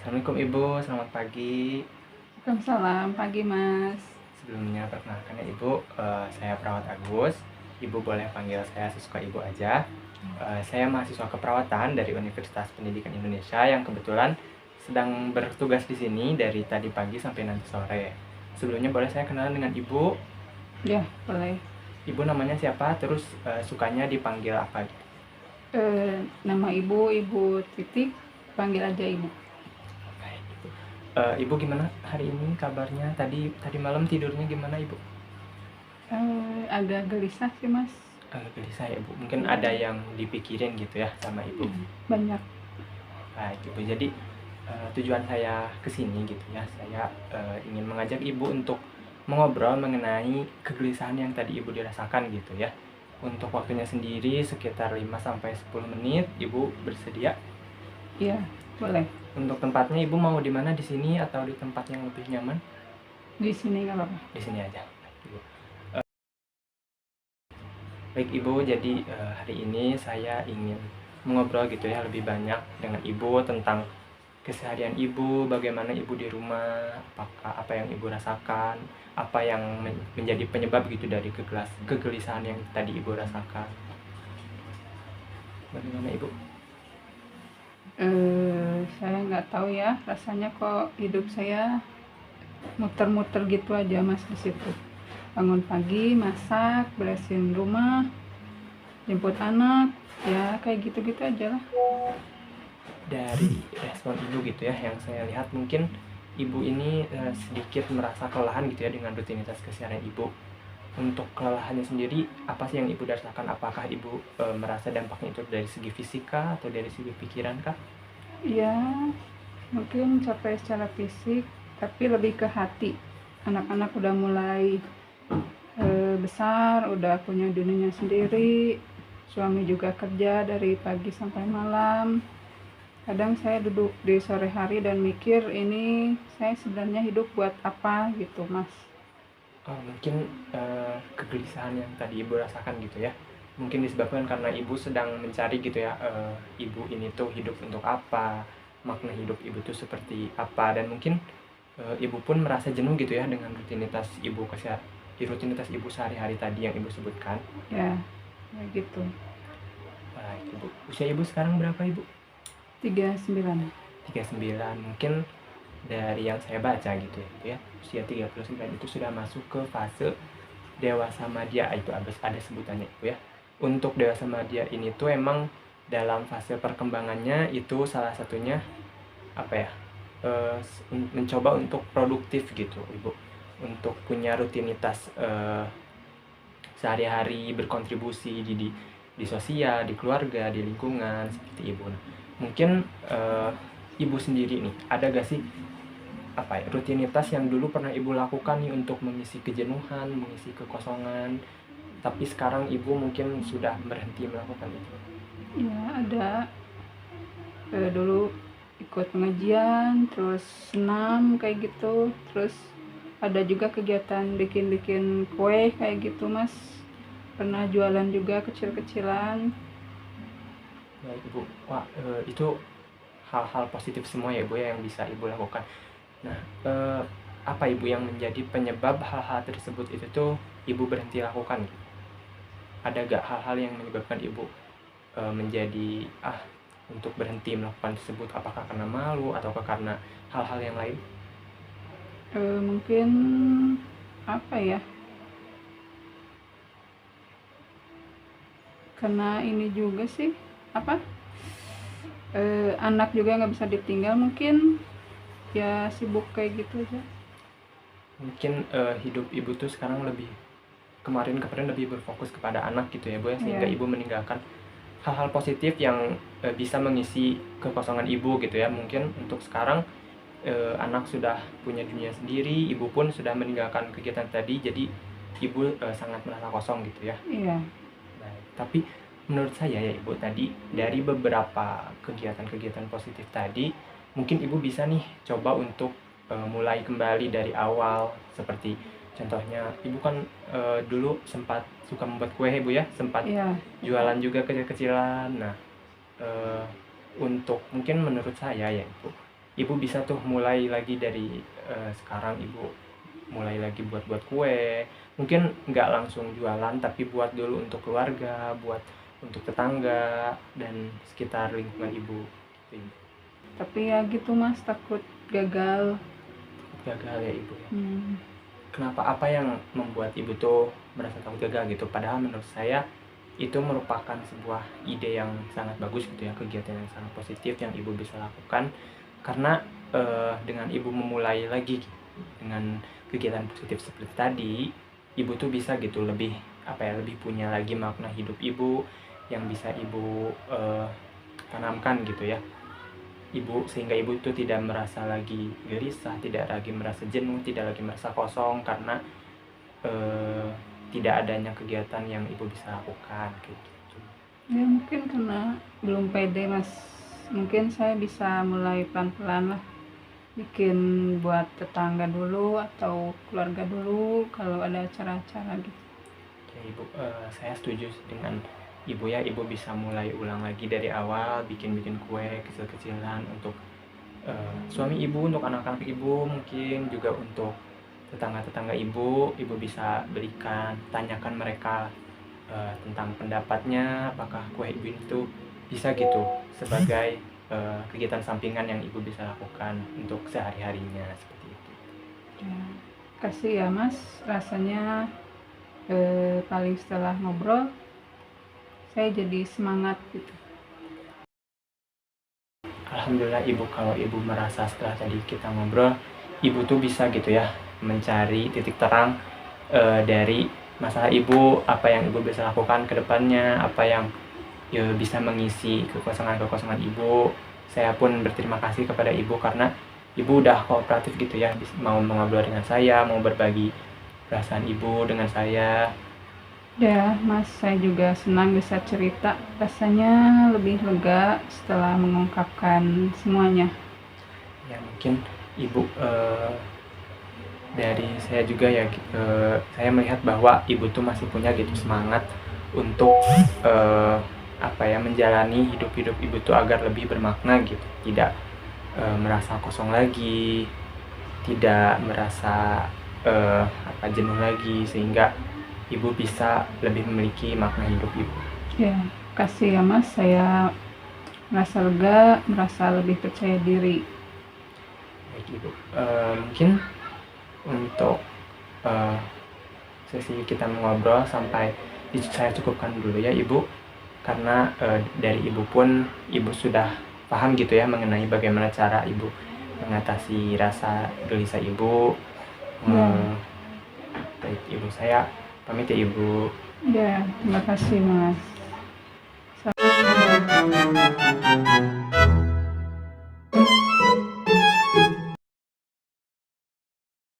Assalamualaikum Ibu, selamat pagi. Waalaikumsalam, pagi Mas. Sebelumnya perkenalkan ya Ibu, saya perawat Agus. Ibu boleh panggil saya sesuka Ibu aja. Saya mahasiswa keperawatan dari Universitas Pendidikan Indonesia yang kebetulan sedang bertugas di sini dari tadi pagi sampai nanti sore. Sebelumnya boleh saya kenalan dengan Ibu. Ya, boleh. Ibu namanya siapa? Terus sukanya dipanggil apa? Nama Ibu Titik, panggil aja Ibu. Baik, Ibu. Ibu gimana hari ini kabarnya? Tadi malam tidurnya gimana Ibu? Agak gelisah sih Mas. Gelisah ya Bu, mungkin ada yang dipikirin gitu ya sama Ibu. Banyak. Baik Ibu, jadi tujuan saya kesini gitu ya, saya ingin mengajak Ibu untuk mengobrol mengenai kegelisahan yang tadi Ibu dirasakan gitu ya. Untuk waktunya sendiri sekitar 5-10 menit, Ibu bersedia? Iya, boleh. Untuk tempatnya Ibu mau di mana, di sini atau di tempat yang lebih nyaman? Di sini nggak apa-apa. Di sini aja. Baik Ibu. Baik Ibu, jadi hari ini saya ingin mengobrol gitu ya lebih banyak dengan Ibu tentang keseharian Ibu, bagaimana Ibu di rumah, apakah apa yang Ibu rasakan, apa yang menjadi penyebab gitu dari kegelisahan yang tadi Ibu rasakan. Bagaimana Ibu? Saya nggak tahu ya, rasanya kok hidup saya muter-muter gitu aja Mas di situ. Bangun pagi, masak, beresin rumah, jemput anak, ya kayak gitu-gitu aja lah. Dari respon Ibu gitu ya, yang saya lihat mungkin Ibu ini sedikit merasa kelelahan gitu ya dengan rutinitas keseharian Ibu. Untuk kelelahannya sendiri, apa sih yang Ibu rasakan? Apakah Ibu merasa dampaknya itu dari segi fisika atau dari segi pikiran kah? Ya, mungkin capek secara fisik, tapi lebih ke hati. Anak-anak udah mulai besar, udah punya dunianya sendiri. Suami juga kerja dari pagi sampai malam. Kadang saya duduk di sore hari dan mikir, ini saya sebenarnya hidup buat apa gitu Mas. Mungkin kegelisahan yang tadi Ibu rasakan gitu ya, mungkin disebabkan karena Ibu sedang mencari gitu ya, Ibu ini tuh hidup untuk apa, makna hidup Ibu tuh seperti apa, dan mungkin Ibu pun merasa jenuh gitu ya dengan rutinitas Ibu sehari-hari tadi yang Ibu sebutkan. Ya, kayak gitu. Baik Ibu, usia Ibu sekarang berapa Ibu? 39. 39. Mungkin dari yang saya baca gitu ya, usia 39 itu sudah masuk ke fase dewasa madya, itu ada sebutannya itu ya. Untuk dewasa madya ini tuh emang dalam fase perkembangannya itu salah satunya apa ya, mencoba untuk produktif gitu Ibu, untuk punya rutinitas sehari-hari, berkontribusi di sosial, di keluarga, di lingkungan seperti Ibu. Nah, mungkin Ibu sendiri nih, ada gak sih apa ya, rutinitas yang dulu pernah Ibu lakukan nih untuk mengisi kejenuhan, mengisi kekosongan, tapi sekarang Ibu mungkin sudah berhenti melakukan itu? Ya, ada. Dulu ikut pengajian, terus senam kayak gitu, terus ada juga kegiatan bikin-bikin kue kayak gitu Mas. Pernah jualan juga kecil-kecilan. Baik Ibu, wah itu hal-hal positif semua ya Ibu ya yang bisa Ibu lakukan. Nah, apa Ibu yang menjadi penyebab hal-hal tersebut itu tuh Ibu berhenti lakukan? Ada gak hal-hal yang menyebabkan Ibu menjadi untuk berhenti melakukan tersebut? Apakah karena malu atau karena hal-hal yang lain? Mungkin apa ya, karena ini juga sih apa, anak juga nggak bisa ditinggal, mungkin ya sibuk kayak gitu aja. Mungkin hidup Ibu tuh sekarang kemarin lebih berfokus kepada anak gitu ya Bu ya, sehingga Ya. Ibu meninggalkan hal-hal positif yang bisa mengisi kekosongan Ibu gitu ya. Mungkin untuk sekarang anak sudah punya dunia sendiri, Ibu pun sudah meninggalkan kegiatan tadi, jadi Ibu sangat merasa kosong gitu ya. Iya. Baik, tapi menurut saya ya Ibu, tadi dari beberapa kegiatan-kegiatan positif tadi, mungkin Ibu bisa nih coba untuk mulai kembali dari awal. Seperti contohnya Ibu kan dulu sempat suka membuat kue Ibu ya, sempat Iya. jualan juga kecil-kecilan. Nah, untuk mungkin menurut saya ya Ibu, ibu bisa tuh mulai lagi dari sekarang. Ibu mulai lagi buat kue, mungkin nggak langsung jualan tapi buat dulu untuk keluarga, buat untuk tetangga dan sekitar lingkungan ibu gitu, Ibu. Tapi ya gitu Mas, takut gagal. Gagal ya ibu ya. Hmm. Kenapa, apa yang membuat ibu tuh merasa takut gagal gitu? Padahal menurut saya itu merupakan sebuah ide yang sangat bagus gitu ya, kegiatan yang sangat positif yang ibu bisa lakukan. Karena dengan ibu memulai lagi dengan kegiatan positif seperti tadi, ibu tuh bisa gitu lebih lebih punya lagi makna hidup ibu yang bisa ibu tanamkan gitu ya. Sehingga ibu tuh tidak merasa lagi gelisah, tidak lagi merasa jenuh, tidak lagi merasa kosong karena tidak adanya kegiatan yang ibu bisa lakukan kayak gitu. Ya mungkin karena belum pede Mas, mungkin saya bisa mulai pelan-pelan lah, bikin buat tetangga dulu atau keluarga dulu kalau ada acara-acara gitu. Ya ibu, saya setuju dengan ibu ya. Ibu bisa mulai ulang lagi dari awal, bikin kue kecil-kecilan untuk suami ibu, untuk anak-anak ibu, mungkin juga untuk tetangga-tetangga ibu. Ibu bisa berikan, tanyakan mereka tentang pendapatnya, apakah kue ibu itu bisa gitu sebagai kegiatan sampingan yang ibu bisa lakukan untuk sehari-harinya seperti itu. Ya, kasih ya Mas, rasanya paling setelah ngobrol saya jadi semangat gitu. Alhamdulillah ibu, kalau ibu merasa setelah tadi kita ngobrol, ibu tuh bisa gitu ya mencari titik terang dari masalah ibu, apa yang ibu bisa lakukan ke depannya, apa yang bisa mengisi kekosongan ibu. Saya pun berterima kasih kepada ibu karena ibu udah kooperatif gitu ya, mau mengobrol dengan saya, mau berbagi perasaan ibu dengan saya. Ya Mas, saya juga senang bisa cerita, rasanya lebih lega setelah mengungkapkan semuanya. Ya mungkin ibu, dari saya juga ya, saya melihat bahwa ibu tuh masih punya gitu semangat untuk menjalani hidup ibu tuh agar lebih bermakna gitu, tidak merasa kosong lagi, tidak merasa jenuh lagi, sehingga ibu bisa lebih memiliki makna hidup ibu. Ya, kasih ya Mas, saya merasa lega, merasa lebih percaya diri. Baik ibu, mungkin untuk sesi kita mengobrol sampai saya cukupkan dulu ya ibu, karena dari ibu pun ibu sudah paham gitu ya mengenai bagaimana cara ibu mengatasi rasa gelisah ibu. Baik ibu, saya pamit ya ibu. Ya, terima kasih Mas.